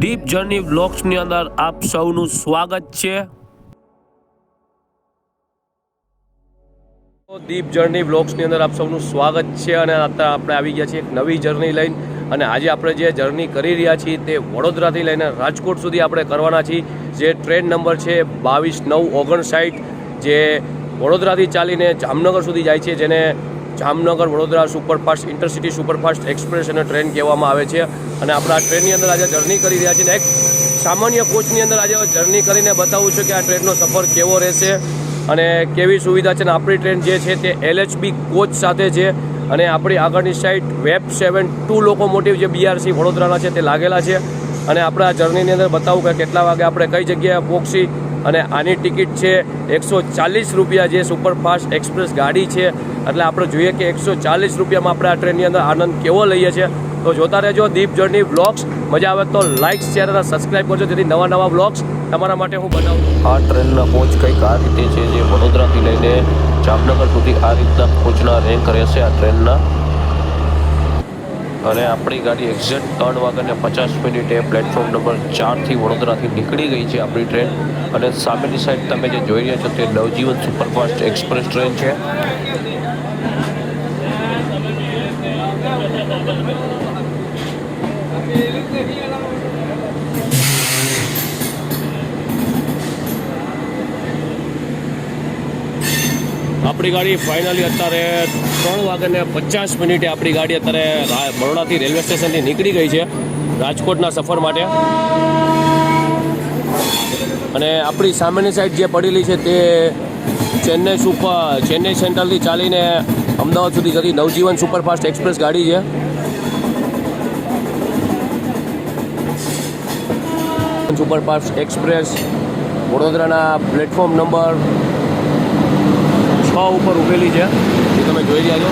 Deep journey વ્લોગ્સની અંદર આપ સૌનું સ્વાગત છે। ડીપ જર્ની વ્લોગ્સની અંદર આપ સૌનું સ્વાગત છે અને અત્યારે આપણે આવી ગયા છીએ એક નવી જર્ની લઈને। અને આજે આપણે જે જર્ની કરી રહ્યા છીએ તે વડોદરાથી લઈને રાજકોટ સુધી આપણે કરવાના છીએ। જે ટ્રેન નંબર છે 22-9-59 જે વડોદરાથી ચાલીને જામનગર સુધી જાય છે, જેને Jamnagar Vadodara superfast intercity superfast express અને ટ્રેન કહેવામાં આવે છે। અને આપણે આ ટ્રેનની અંદર આજે જર્ની કરી રહ્યા છીએ। એક સામાન્ય કોચની અંદર આજે જર્ની કરીને બતાવું છું કે આ ટ્રેનનો સફર કેવો રહેશે અને કેવી સુવિધા છે। અને આપણી ટ્રેન જે છે તે LHB કોચ સાથે છે અને આપણી આગળની સાઈડ વેબ 7 2 લોકોમોટિવ જે BRC વડોદરાના છે તે લાગેલા છે। અને આપણે આ જર્નીની અંદર બતાવું કે કેટલા વાગે આપણે કઈ જગ્યાએ પહોંચી। અને આની ટિકિટ છે 140 રૂપિયા જે સુપરફાસ્ટ એક્સપ્રેસ ગાડી છે। એટલે આપણે જોઈએ કે 140 રૂપિયામાં આપણે આ ટ્રેનની અંદર આનંદ કેવો લઈએ છીએ। તો જોતા રહેજો ડીપ જર્ની વ્લોગ્સ। મજા આવે તો લાઇક શેર અને સબસ્ક્રાઈબ કરજો, જેથી નવા વ્લોગ્સ તમારા માટે હું બનાવું। આ ટ્રેનના કોચ કંઈક આ રીતે છે, જે વડોદરાથી લઈને જામનગર સુધી આ રીતના કોચના રેન્ક રહેશે આ ટ્રેનના। અને આપણી ગાડી એક્ઝેક્ટ 3:50 પ્લેટફોર્મ નંબર 4થી વડોદરાથી નીકળી ગઈ છે આપણી ટ્રેન। અને સામેની સાઈડ તમે જે જોઈ રહ્યા છો તે નવજીવન સુપરફાસ્ટ એક્સપ્રેસ ટ્રેન છે। આપણી ગાડી ફાઇનલી અત્યારે 3:50 આપણી ગાડી અત્યારે બરોડાથી રેલવે સ્ટેશનથી નીકળી ગઈ છે રાજકોટના સફર માટે। અને આપણી સામેની સાઈડ જે પડેલી છે તે ચેન્નઈ સેન્ટ્રલથી ચાલીને અમદાવાદ સુધી જતી નવજીવન સુપરફાસ્ટ એક્સપ્રેસ ગાડી છે। સુપરફાસ્ટ એક્સપ્રેસ વડોદરાના પ્લેટફોર્મ નંબર 6 ઉપર ઉભેલી છે, જે તમે જોઈ રહ્યા છો।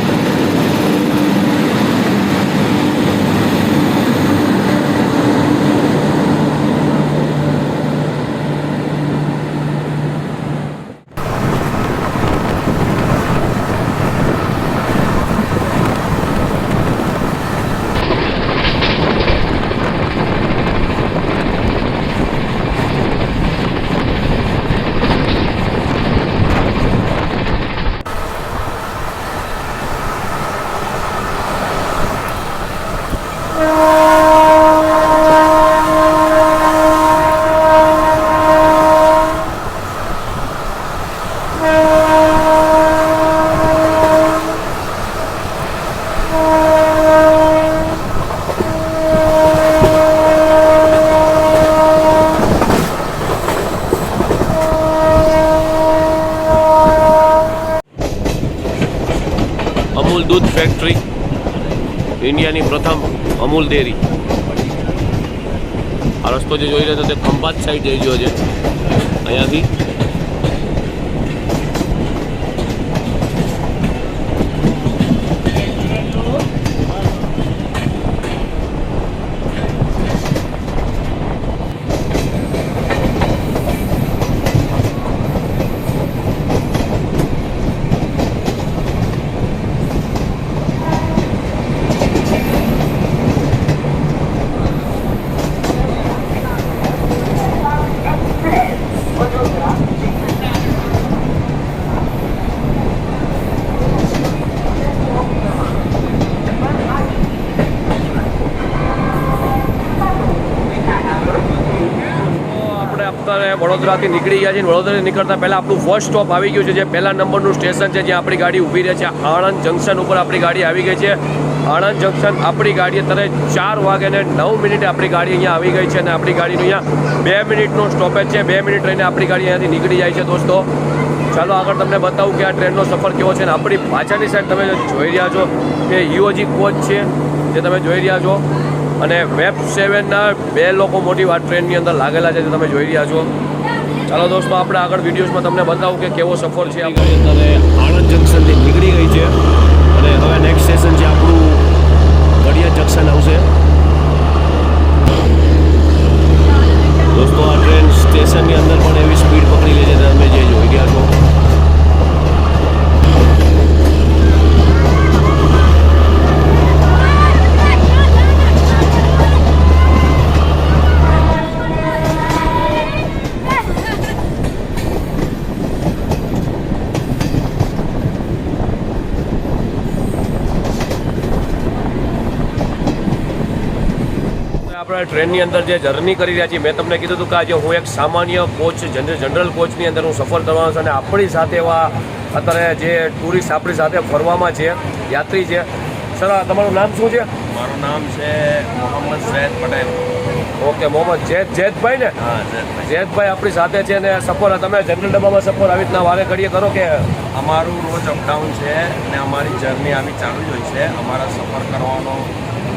અમૂલ દૂધ ફેક્ટરી, ઇન્ડિયાની પ્રથમ અમૂલ ડેરી। આ રસ્તો જે જોઈ રહ્યો છો તે ખંભાત સાઈડ જઈ રહ્યો છે અહીંયાથી। વડોદરાથી નીકળી ગયા છે। વડોદરાથી નીકળતા પહેલાં આપણું ફર્સ્ટ સ્ટોપ આવી ગયું છે, જે પહેલા નંબરનું સ્ટેશન છે, જ્યાં આપણી ગાડી ઊભી રહે છે। આણંદ જંકશન ઉપર આપણી ગાડી આવી ગઈ છે। આણંદ જંકશન આપણી ગાડી અત્યારે 4:09 આપણી ગાડી અહીંયા આવી ગઈ છે। અને આપણી ગાડીનું અહીંયા 2 મિનિટનો સ્ટોપેજ છે। 2 મિનિટ રહીને આપણી ગાડી અહીંયાથી નીકળી જાય છે। દોસ્તો ચાલો આગળ તમને બતાવું કે આ ટ્રેનનો સફર કેવો છે। અને આપણી પાછળની સાઈડ તમે જોઈ રહ્યા છો કે UOG કોચ છે, જે તમે જોઈ રહ્યા છો। અને વેબ 7ના 2 લોકોમોટિવ આ ટ્રેનની અંદર લાગેલા છે, જે તમે જોઈ રહ્યા છો। ચાલો દોસ્તો આપણે આગળ વિડીયોઝમાં તમને બતાવું કે કેવો સફર છે। આપણી અત્યારે આણંદ જંકશનથી નીકળી ગઈ છે અને હવે નેક્સ્ટ સ્ટેશન છે આપણું ગડિયા જંકશન આવશે। દોસ્તો આ ટ્રેન સ્ટેશનની અંદર પણ એવી સ્પીડ પકડી લે છે, તમે જે જોઈ રહ્યા છો। આપણે ટ્રેનની અંદર જે જર્ની કરી રહ્યા છીએ, મેં તમને કીધું હતું કે આજે હું એક સામાન્ય કોચ જનરલ કોચની અંદર હું સફર કરવાનો છું અને આપણી સાથે એવા અત્યારે જે ટુરિસ્ટ આપણી સાથે ફરવામાં છે, યાત્રી છે. સર, તમારું નામ શું છે? મારું નામ છે મોહમ્મદ સૈયદ પટેલ. ઓકે, મોહમ્મદ જેદભાઈ ને? હા, ઝૈદભાઈ. જેદભાઈ આપણી સાથે છે ને સફર તમે જનરલ ડબ્બામાં સફર આવી રીતના વારે ઘડીએ કરો કે? અમારું રોજ અપડાઉન છે ને અમારી જર્ની આવી ચાલુ જ હોય છે. અમારા સફર કરવાનો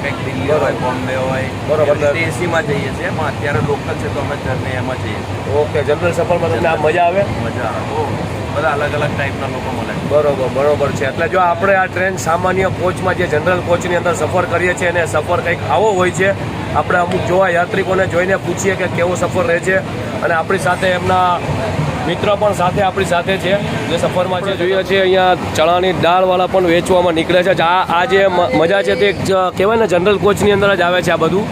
કંઈક દિલ્હી હોય, બોમ્બે હોય, બરોબર. એસીમાં જઈએ છીએ. પણ અત્યારે લોકલ છે તો અમે જર્ની એમાં જઈએ છીએ. ઓકે, જનરલ સફરમાં તમને આ મજા આવે? મજા આવે. બધા અલગ અલગ ટાઈપના લોકો મળે. બરોબર છે. એટલે જો આપણે આ ટ્રેન સામાન્ય કોચમાં જે જનરલ કોચની અંદર સફર કરીએ છીએ અને સફર કંઈક આવો હોય છે, આપણે અમુક જોવા યાત્રિકોને જોઈને પૂછીએ કે કેવો સફર રહે છે. અને આપણી સાથે એમના મિત્ર પણ સાથે આપણી સાથે છે જે સફરમાં છે. જોઈએ છીએ અહીંયા ચણાની દાળવાળા પણ વેચવામાં નીકળે છે. આ જે મજા છે તે કહેવાય ને જનરલ કોચની અંદર જ આવે છે આ બધું.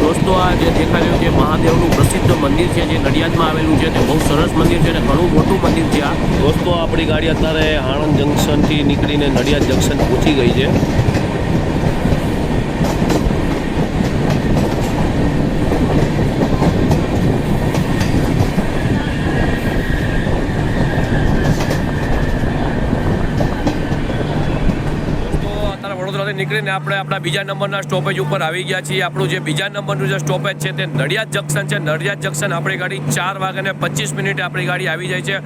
દોસ્તો, આ જે દેખાઈ રહ્યું છે મહાદેવનું પ્રસિદ્ધ મંદિર છે જે નડિયાદમાં આવેલું છે. તે બહુ સરસ મંદિર છે અને ઘણું મોટું મંદિર છે આ. દોસ્તો, આપણી ગાડી અત્યારે આણંદ જંકશનથી નીકળીને નડિયાદ જંકશન પહોંચી ગઈ છે. નીકળીને આપણે આપણા બીજા નંબરના સ્ટોપેજ ઉપર આવી ગયા છીએ. આપણું જે બીજા નંબરનું જે સ્ટોપેજ છે તે નડિયાદ જંકશન છે. નડિયાદ જંકશન આપણી ગાડી 4:25 આપણી ગાડી આવી જાય છે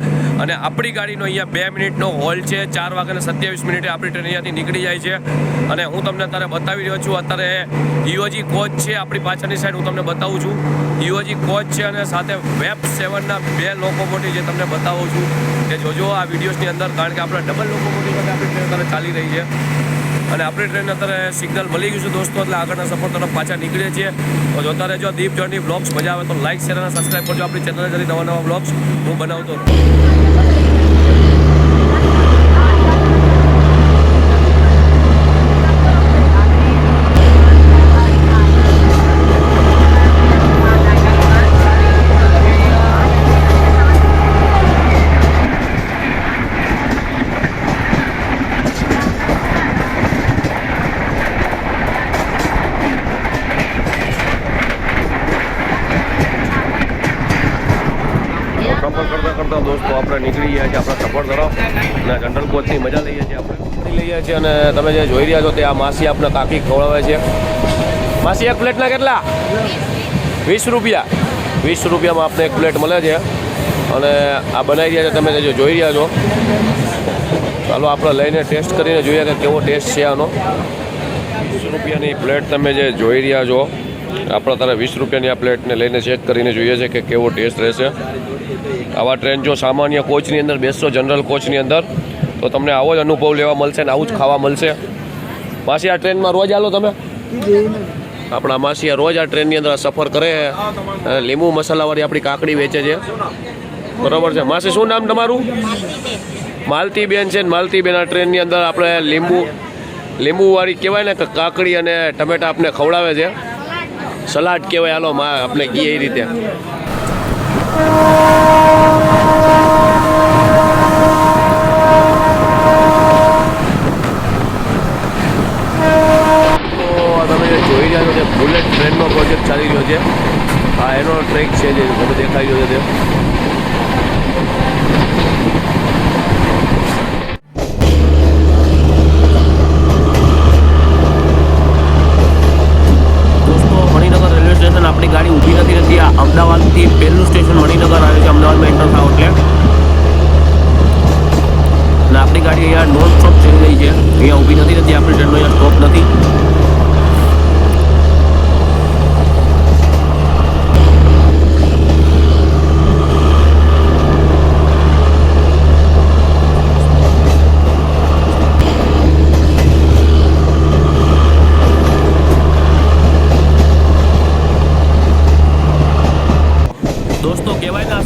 અને આપણી ગાડીનો અહીંયા 2 મિનિટનો હોલ્ડ છે. 4:27 આપણી ટ્રેન અહીંયાથી નીકળી જાય છે અને હું તમને અત્યારે બતાવી રહ્યો છું. અત્યારે ઈઓજી કોચ છે આપણી પાછળની સાઈડ, હું તમને બતાવું છું. ઈઓજી કોચ છે અને સાથે વેબ 7ના 2 લોકોમોટિવ જે તમને બતાવું છું કે જોજો આ વિડીયોઝની અંદર, કારણ કે આપણે ડબલ લોકોમોટિવ સાથે આપણી ટ્રેન અત્યારે ચાલી રહી છે અને આપણી ટ્રેન અત્યારે સિગ્નલ મળી ગયું છે દોસ્તો. એટલે આગળના સફર તરફ પાછા નીકળીએ છીએ. તો જોતા રહેજો દીપ જર્ની બ્લોગ્સ. મજા આવે તો લાઇક, શેર અને સબસ્ક્રાઈબ કરજો આપણી ચેનલને. જરી નવા બ્લોગ્સ હું બનાવતો રહું. કરતા દોસ્તો આપણે નીકળી ગયા છીએ આપણા સફર તરફ અને જનરલ કોચની મજા લઈએ છીએ. આપણે લઈએ છીએ અને તમે જે જોઈ રહ્યા છો તે આ માસી આપણે કાકી ખવડાવે છે. માસી, એક પ્લેટના કેટલા? 20 રૂપિયા. 20 રૂપિયામાં આપણે એક પ્લેટ મળે છે અને આ બનાવી રહ્યા છે તમે જે જોઈ રહ્યા છો. ચાલો આપણે લઈને ટેસ્ટ કરીને જોઈએ કે કેવો ટેસ્ટ છે આનો. 20 રૂપિયાની પ્લેટ તમે જે જોઈ રહ્યા છો, આપણે તારે 20 રૂપિયાની આ પ્લેટને લઈને ચેક કરીને જોઈએ છે કે કેવો ટેસ્ટ રહેશે. આવા ટ્રેન જો સામાન્ય કોચની અંદર બેસશો, જનરલ કોચની અંદર, તો તમને આવો જ અનુભવ લેવા મળશે ને આવું જ ખાવા મળશે. માસી, આ ટ્રેનમાં રોજ આલો તમે? આપણા માસી રોજ આ ટ્રેનની અંદર સફર કરે છે. લીંબુ મસાલાવાળી આપણી કાકડી વેચે છે. બરાબર છે. માસી, શું નામ તમારું? માલતીબેન છે ને માલતીબેન આ ટ્રેનની અંદર આપણે લીંબુવાળી કહેવાય ને કે કાકડી અને ટમેટા આપણે ખવડાવે છે. સલાડ કહેવાય, હાલો આપણે કહીએ એ રીતે. તમે જે જોઈ રહ્યા છો તે બુલેટ ટ્રેનનો પ્રોજેક્ટ ચાલી રહ્યો છે. આ એનો ટ્રેક છે જે તમે દેખાઈ રહ્યો છે તે. આપણી ગાડી ઊભી નથી રહેતી. આ અમદાવાદથી પહેલું સ્ટેશન મણિનગર આવે છે. અમદાવાદમાં એન્ટર થાવ એટલે અને આપણી ગાડી અહીંયા નોન સ્ટોપ જઈ રહી છે. અહીંયા ઊભી નથી રહેતી. આપણી ટ્રેનનો અહીંયા સ્ટોપ નથી.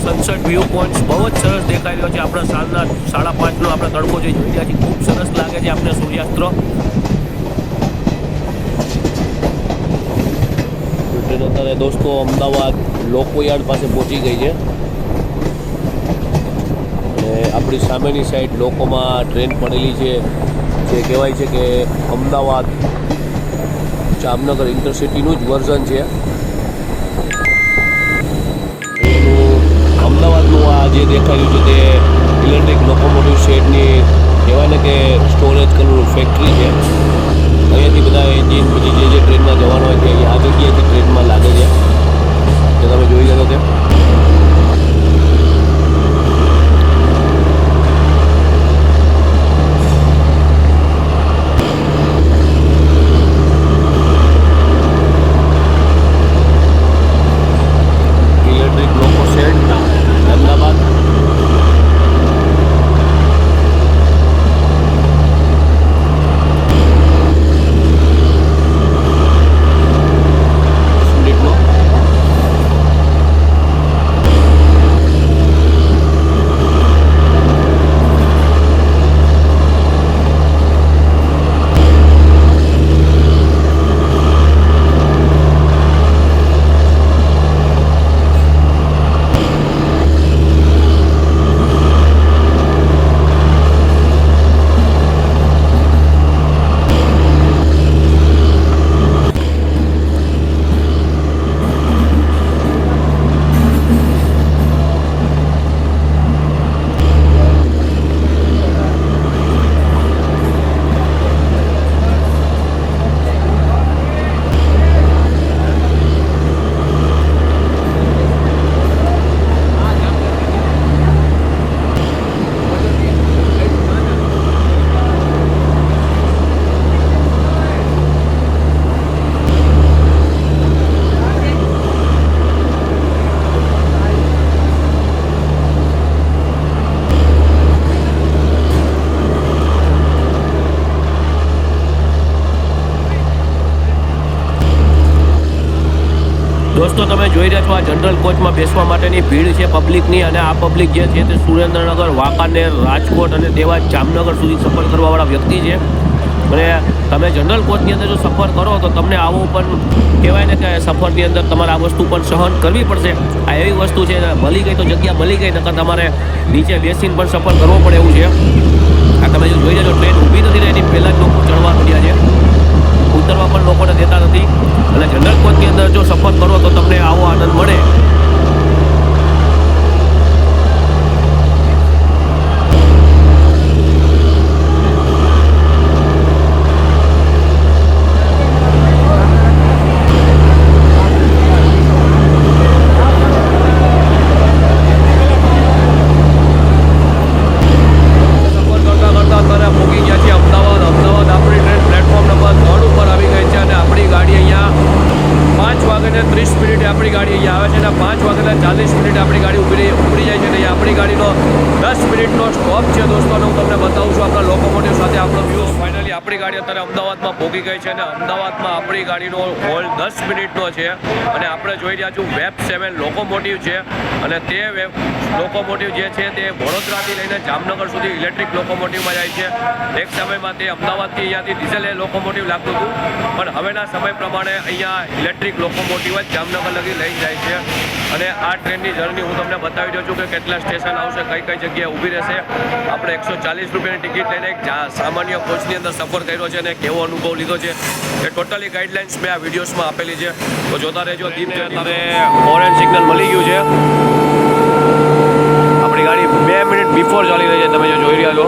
સનસેટ વ્યૂ પોઈન્ટ બહુ જ સરસ દેખાઈ રહ્યો છે. આપણે સાંજના 5:30નો આપણે તડકો જે જોઈ રહ્યા છીએ, ખૂબ સરસ લાગે છે આપણે સૂર્યાસ્ત્ર. ટ્રેન અત્યારે દોસ્તો અમદાવાદ લોકયાર્ડ પાસે પહોંચી ગઈ છે અને આપણી સામેની સાઈડ લોકોમાં ટ્રેન પડેલી છે જે કહેવાય છે કે અમદાવાદ જામનગર ઇન્ટરસિટીનું જ વર્ઝન છે. એનું અમદાવાદનું આ જે દેખાઈ રહ્યું છે તે ઇલેક્ટ્રિક લોકોમોટિવ શેડની કહેવાય ને કે સ્ટોરેજ કરેલું ફેક્ટરી છે. અહીંયાથી બધા એન્જિન પછી જે ટ્રેનમાં જવાનું હોય તે આ જગ્યાએથી ટ્રેનમાં લાગે છે, જે તમે જોઈ શકો છો. ઇલેક્ટ્રિક લોકો શેડ અમદાવાદ. દોસ્તો તમે જોઈ રહ્યા છો આ જનરલ કોચમાં બેસવા માટેની ભીડ છે પબ્લિકની, અને આ પબ્લિક જે છે તે સુરેન્દ્રનગર, વાંકાનેર, રાજકોટ અને તેવા જામનગર સુધી સફર કરવાવાળા વ્યક્તિ છે. અને તમે જનરલ કોચની અંદર જો સફર કરો તો તમને આવું પણ કહેવાય ને કે સફરની અંદર તમારે આ વસ્તુ પણ સહન કરવી પડશે. આ એવી વસ્તુ છે, મળી ગઈ તો જગ્યા મળી ગઈ, નકર તમારે નીચે બેસીને પણ સફર કરવો પડે એવું છે. આ તમે જો જોઈ રહ્યા છો ટ્રેન ઊભી નથી ને એની પહેલાં જ લોકો ચડવા મળ્યા છે, ઉતરવા પણ લોકોને દેતા નથી. અને જનરલ કોચની અંદર જો સફર કરો તો તમને આવો આનંદ મળે. આપણી ગાડી અહીંયા આવે છે અને 5 વાગ્યાના 40 મિનિટે આપણી ગાડી ઉપડી જાય છે. અને આપણી ગાડીનો 10 મિનિટનો સ્ટોપ છે દોસ્તો, અને હું તમને બતાવું છું આપણા લોકોમોટિવ સાથે આપણો વ્યૂ. ફાઇનલી આપણી ગાડી અત્યારે અમદાવાદમાં પહોંચી ગઈ છે અને અમદાવાદમાં આપણી ગાડીનો હોલ્ડ 10 મિનિટનો છે. અને આપણે જોઈ રહ્યા છું વેબ 7 લોકોમોટિવ છે, અને તે લોકોમોટિવ જે છે તે વડોદરાથી લઈને જામનગર સુધી ઇલેક્ટ્રિક લોકોમોટિવમાં જાય છે. એક સમયમાં તે અમદાવાદથી અહીંયાથી ડીઝલ લોકોમોટિવ લાગતું હતું, પણ હવેના સમય પ્રમાણે અહીંયા ઇલેક્ટ્રિક લોકોમોટિવ જ જામનગર લગી લઈ જાય છે. અને આ ટ્રેનની જર્ની હું તમને બતાવી દઉં છું કે કેટલા સ્ટેશન આવશે, કઈ કઈ જગ્યાએ ઊભી રહેશે. આપણે 140 રૂપિયાની ટિકિટ લઈને એક સામાન્ય કોચની અંદર સફર કર્યો છે અને કેવો અનુભવ લીધો છે એ ટોટલી ગાઈડલાઇન્સ મેં આ વિડીયોઝમાં આપેલી છે, તો જોતા રહેજો. દીપ તમે ઓરેન્જ સિગ્નલ મળી ગયું છે, આપણી ગાડી 2 મિનિટ બિફોર ચાલી રહી છે, તમે જો જોઈ રહ્યા છો.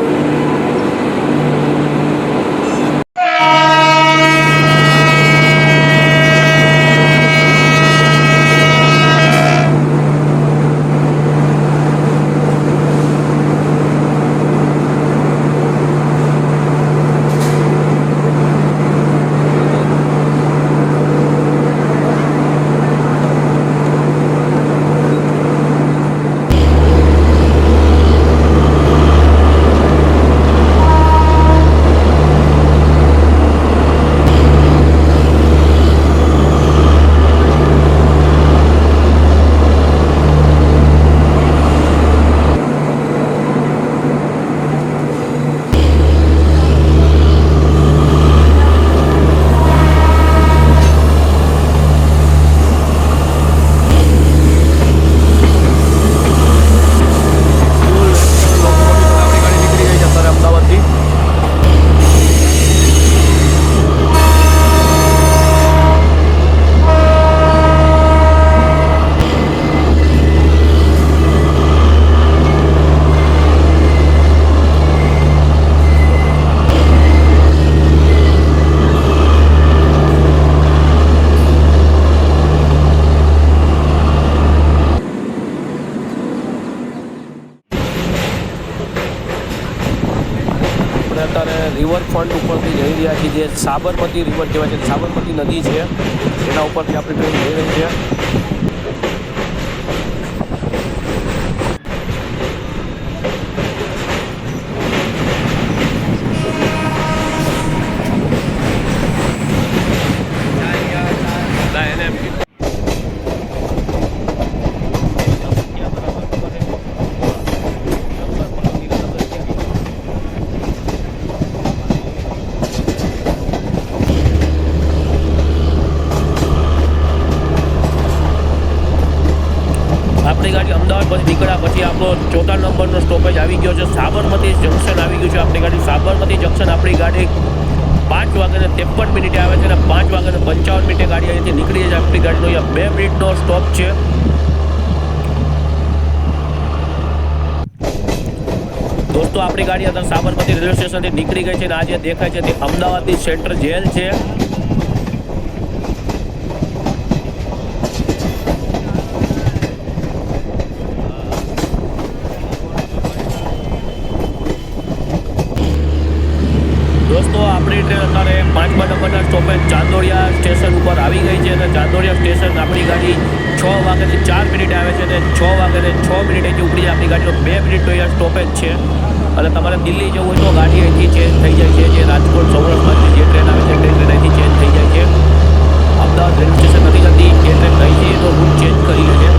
સાબરમતી રિવર કહેવાય છે, સાબરમતી નદી છે એના ઉપરથી આપણી ટ્રેન જઈ રહી છે. આપણી ગાડી અમદાવાદ પછી નીકળ્યા પછી આપણો 4થા નંબરનો સ્ટોપેજ આવી ગયો છે, સાબરમતી જંકશન આવી ગયું છે. આપણી ગાડી સાબરમતી જંકશન આપણી ગાડી 5:53 આવે છે અને 5:55 ગાડી અહીંયાથી નીકળી છે. આપણી ગાડીનો અહીંયા 2 મિનિટનો સ્ટોપ છે. દોસ્તો આપણી ગાડી અત્યારે સાબરમતી રેલવે સ્ટેશનથી નીકળી ગઈ છે અને આ જે દેખાય છે તે અમદાવાદની સેન્ટ્રલ જેલ છે. દોસ્તો આપણી ટ્રેન અત્યારે 5મા નંબરના સ્ટોપેજ ચાંદોડિયા સ્ટેશન ઉપર આવી ગઈ છે અને ચાંદોડિયા સ્ટેશન આપણી ગાડી 6:04 આવે છે અને 6:06 ઉપડી આપણી ગાડીનો 2 મિનિટનો અહીંયા સ્ટોપેજ છે. અને તમારે દિલ્હી જવું હોય તો ગાડી અહીંથી ચેન્જ થઈ જાય છે. જે રાજકોટ સૌરાષ્ટ્રમાંથી જે ટ્રેન આવે છે તે ટ્રેન અહીંથી ચેન્જ થઈ જાય છે. અમદાવાદ રેલવે સ્ટેશન નથી જતી, એ ટ્રેન નહીં છે તો રૂટ ચેન્જ કરી લે છે.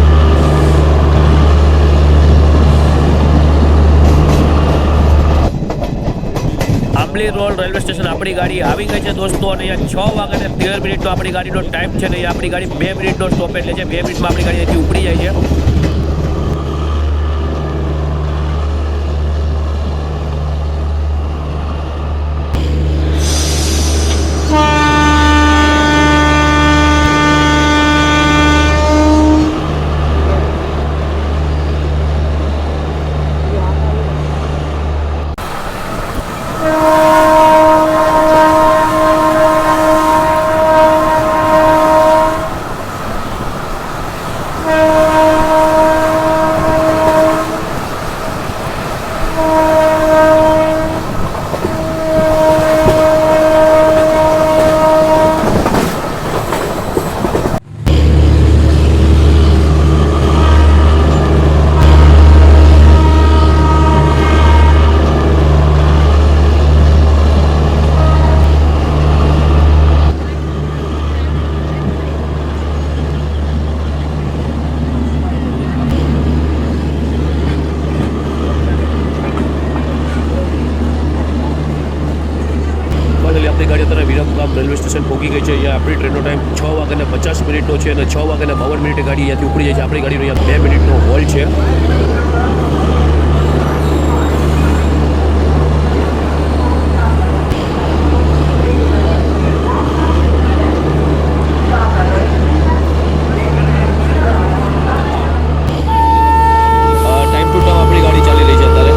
આંબલી રોડ રેલવે સ્ટેશન આપણી ગાડી આવી ગઈ છે દોસ્તો અને અહીંયા 6:13 આપણી ગાડીનો ટાઈમ છે ને આપણી ગાડી 2 મિનિટનો સ્ટોપેજ લે છે. 2 મિનિટમાં આપણી ગાડી અહીંથી ઉપડી જાય છે. આપણી ગાડી અત્યારે વિરમગામ રેલવે સ્ટેશન પહોંચી ગઈ છે. અહીંયા આપણી ટ્રેનનો ટાઈમ 6:50 છે અને 6:52 ગાડી અહીંયાથી ઉપડી જાય છે. આપણી ગાડીનો અહીંયા 2 મિનિટનો હોલ્ડ છે. ટાઈમ ટુ ટાઈમ આપણી ગાડી ચાલી રહી છે અત્યારે.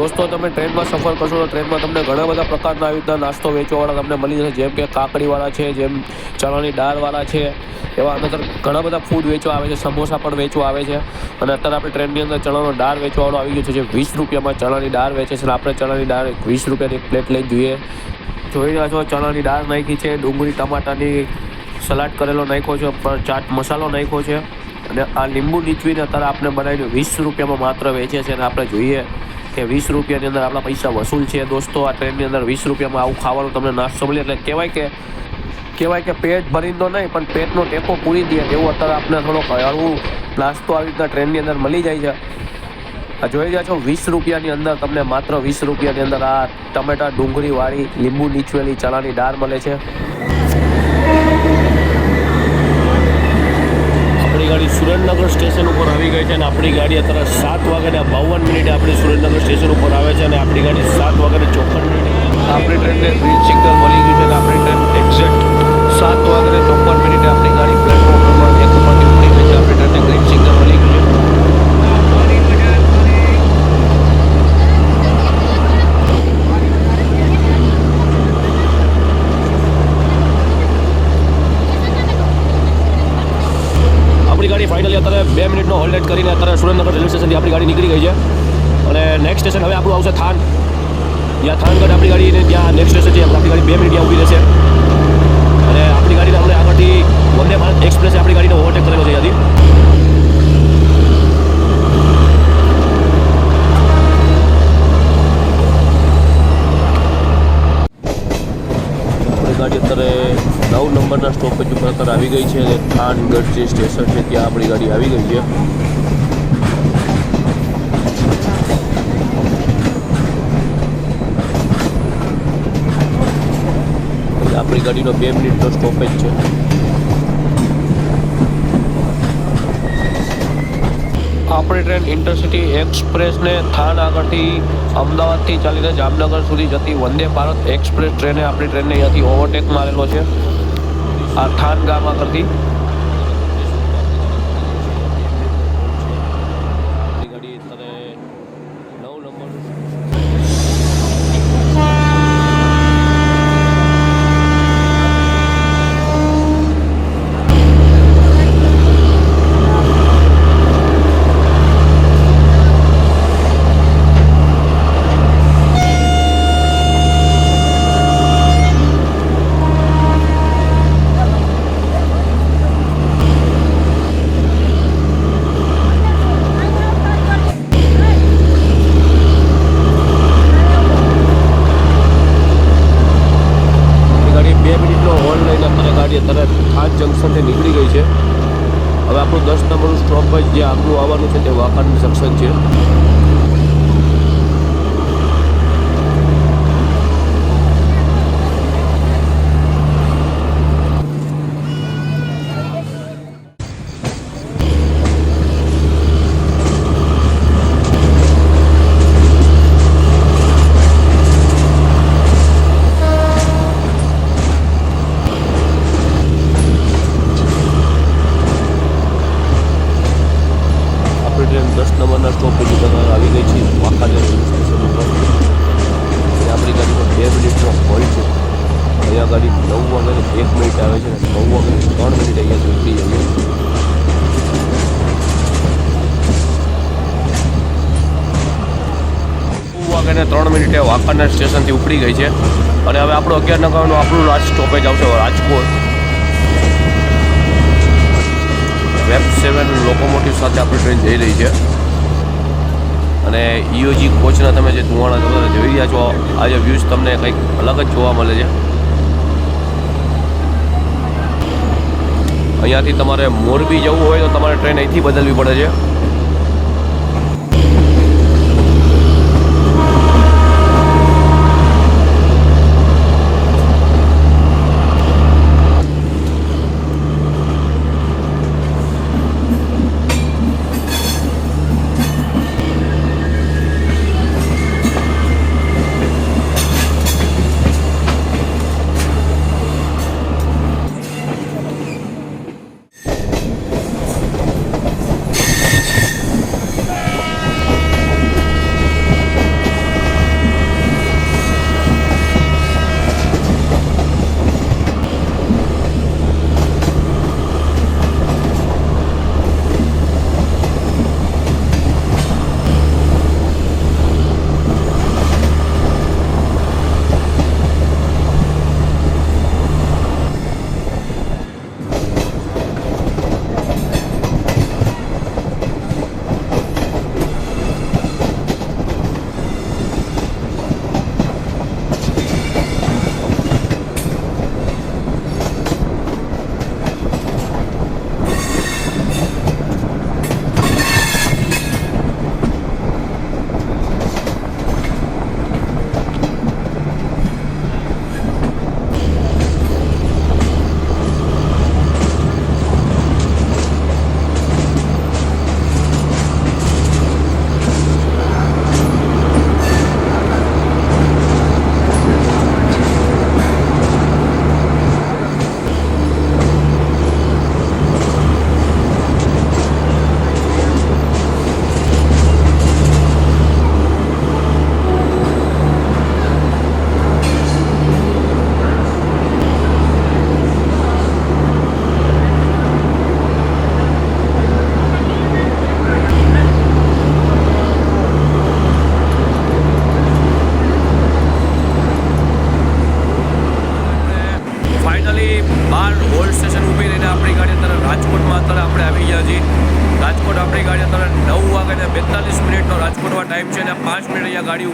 દોસ્તો તમે ટ્રેનમાં સફર કરશો તો ટ્રેનમાં તમને ઘણા બધા પ્રકારના આવી રીતના નાસ્તો વેચવાવાળા તમને મળી જશે, જેમ કે કાકડીવાળા છે, જેમ ચણાની દાળવાળા છે, એવા અંદર ઘણા બધા ફૂડ વેચવા આવે છે. સમોસા પણ વેચવા આવે છે અને અત્યારે આપણે ટ્રેનની અંદર ચણાનો દાળ વેચવાવાળો આવી ગયો છે જે 20 રૂપિયામાં ચણાની દાળ વેચે છે. આપણે ચણાની દાળ 20 રૂપિયાની એક પ્લેટ લઈ જોઈએ. જોઈ રહ્યા છો ચણાની દાળ નાખી છે, ડુંગળી ટમાટાની સલાડ કરેલો નાખ્યો છે, પર ચાટ મસાલો નાખ્યો છે અને આ લીંબુ નીચવીને અત્યારે આપણે બનાવીને 20 રૂપિયામાં માત્ર વેચે છે અને આપણે જોઈએ કે 20 રૂપિયાની અંદર આપણા પૈસા વસૂલ છે. દોસ્તો આ ટ્રેનની અંદર 20 રૂપિયામાં આવું ખાવાનું તમને નાસ્તો મળે એટલે કહેવાય કે પેટ ભરીને તો નહીં પણ પેટનો ટેકો પૂરી દે એવું અત્યારે આપણે થોડોક હળવું નાસ્તો આવી રીતના ટ્રેનની અંદર મળી જાય છે. આ જોઈ રહ્યા છો 20 રૂપિયાની અંદર તમને માત્ર 20 રૂપિયાની અંદર આ ટમેટા ડુંગળીવાળી લીંબુ નીચવેલી ચણાની દાળ મળે છે. આપણી ગાડી સુરેન્દ્રનગર સ્ટેશન ઉપર આવી ગઈ છે અને આપણી ગાડી અત્યારે 7:52 આપણી સુરેન્દ્રનગર સ્ટેશન ઉપર આવે છે અને આપણી ગાડી 7:54 આપણી ટ્રેનને ગ્રીન સિગ્નલ મળી ગયું છે અને આપણી ટ્રેન એક્ઝેક્ટ 7:54 આપણી ગાડી પ્લેટફોર્મ નંબર 1 ઉપરથી ઉપડી ગઈ છે. આપણી ટ્રેનને ગ્રીન સિગ્નલ મળી ગયું છે. આપણી ગાડી ફાઇનલી અત્યારે 2 મિનિટનો મિનિટનો હોલ્ડ કરીને અત્યારે સુરેન્દ્રનગર રેલવે સ્ટેશનથી આપણી ગાડી નીકળી ગઈ છે અને નેક્સ્ટ સ્ટેશન હવે આપણું આવશે થાન. ત્યાં થાનગઢ આપણી ગાડીને ત્યાં નેક્સ્ટ સ્ટેશન છે આપણી ગાડી 2 મિનિટ ત્યાં ઊભી રહેશે અને આપણી ગાડીને આપણે આગળથી વંદે ભારત એક્સપ્રેસે આપણી ગાડીને ઓવરટેક કરેલો છે ત્યાંથી. ગાડી અત્યારે 9 નંબરના સ્ટોપેજ ઉપર અત્યારે આવી ગઈ છે અને થાનગઢ જે સ્ટેશન છે ત્યાં આપણી ગાડી આવી ગઈ છે. આપણી ગાડીનો 2 મિનિટનો સ્ટોપેજ છે. આપણી ટ્રેન ઇન્ટરસિટી એક્સપ્રેસને થાન આગળથી અમદાવાદથી ચાલીને જામનગર સુધી જતી વંદે ભારત એક્સપ્રેસ ટ્રેને આપણી ટ્રેનને અહીંયાથી ઓવરટેક મારેલો છે આ થાન ગામ આગળથી. આપણી ગાડી અત્યારે 9 નંબર અત્યારે થાન જંકશનથી નીકળી ગઈ છે. હવે આપણું 10 નંબરનું સ્ટોપેજ જે આગળ આવવાનું છે તે વાંકાનેર જંકશન છે. ટ્રેન 10 નંબરના સ્ટોપેજ ઉપર આવી ગઈ છે વાંકાનેર રેલવે સ્ટેશન ઉપર. આપણી ગાડીનો 2 મિનિટનો હોલ્ડ છે. અહીંયા ગાડી 9 વાગ્યાને 1 મિનિટ આવે છે અને 9 વાગ્યાને 3 મિનિટ અહીંયા ઉતરી જઈએ. 9 વાગ્યાને 3 મિનિટે વાંકાનેર સ્ટેશનથી ઉપડી ગઈ છે અને હવે આપણું 11 નંબરનું આપણું લાસ્ટ સ્ટોપેજ આવશે રાજકોટ. વેબ 7 લોકોમોટિવ સાથે આપણી ટ્રેન જઈ રહી છે અને ઈઓજી કોચના તમે જે ધુવાણા તમે જોઈ રહ્યા છો આ જે વ્યૂઝ તમને કંઈક અલગ જ જોવા મળે છે. અહીંયાથી તમારે મોરબી જવું હોય તો તમારે ટ્રેન અહીંથી બદલવી પડે છે.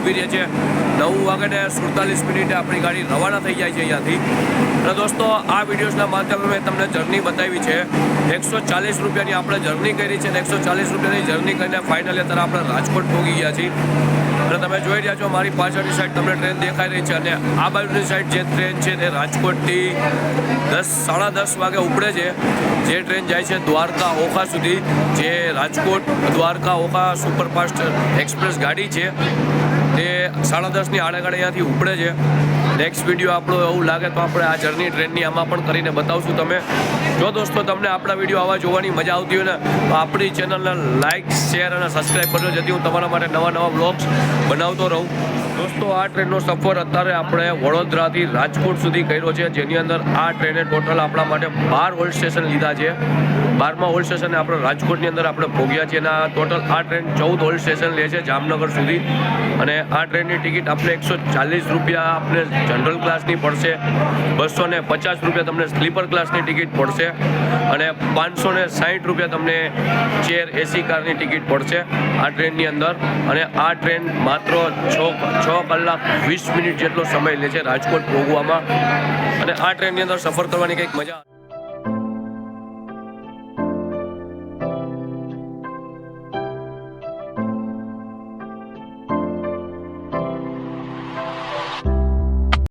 ઊભી રહે છે. 9:47 આપણી ગાડી રવાના થઈ જાય છે અહીંયાથી. અને દોસ્તો આ વિડીયોઝના માધ્યમે મેં તમને જર્ની બતાવી છે. 140 રૂપિયાની આપણે જર્ની કરી છે અને 140 રૂપિયાની જર્ની કરીને ફાઇનલી અત્યારે આપણે રાજકોટ પહોંચી ગયા છીએ. અને તમે જોઈ રહ્યા છો મારી પાછળની સાઈડ તમને ટ્રેન દેખાઈ રહી છે અને આ બાજુની સાઈડ જે ટ્રેન છે તે રાજકોટથી 10-10:30 વાગે ઉપડે છે. જે ટ્રેન જાય છે દ્વારકા ઓખા સુધી, જે રાજકોટ દ્વારકા ઓખા સુપરફાસ્ટ એક્સપ્રેસ ગાડી છે તે 10:30ની આડેગાડે અહીંયાથી ઉપડે છે. નેક્સ્ટ વિડીયો આપણો એવું લાગે તો આપણે આ જર્ની ટ્રેનની આમાં પણ કરીને બતાવશું તમે. જો દોસ્તો તમને આપણા વિડીયો આવા જોવાની મજા આવતી હોય ને તો આપણી ચેનલને લાઇક, શેર અને સબસ્ક્રાઈબ કરજો, જેથી હું તમારા માટે નવા વ્લોગ્સ બનાવતો રહું. દોસ્તો આ ટ્રેનનો સફર અત્યારે આપણે વડોદરાથી રાજકોટ સુધી કર્યો છે, જેની અંદર આ ટ્રેને ટોટલ આપણા માટે 12 હોલ્ડ સ્ટેશન લીધા છે. 12મા હોલ્ડ સ્ટેશને આપણે રાજકોટની અંદર આપણે પહોંચ્યા છીએ અને આ ટોટલ આ ટ્રેન 14 હોલ્ડ સ્ટેશન લે છે જામનગર સુધી. અને આ ટ્રેનની ટિકિટ આપણે 140 રૂપિયા આપણે જનરલ ક્લાસની પડશે, 250 રૂપિયા તમને સ્લીપર ક્લાસની ટિકિટ પડશે અને 560 રૂપિયા તમને ચેર એસી કારની ટિકિટ પડશે આ ટ્રેનની અંદર. અને આ ટ્રેન માત્ર 6 કલાક 20 મિનિટ જેટલો સમય લે છે રાજકોટ પહોંચવામાં. અને આ ટ્રેનની અંદર સફર કરવાની કંઈક મજા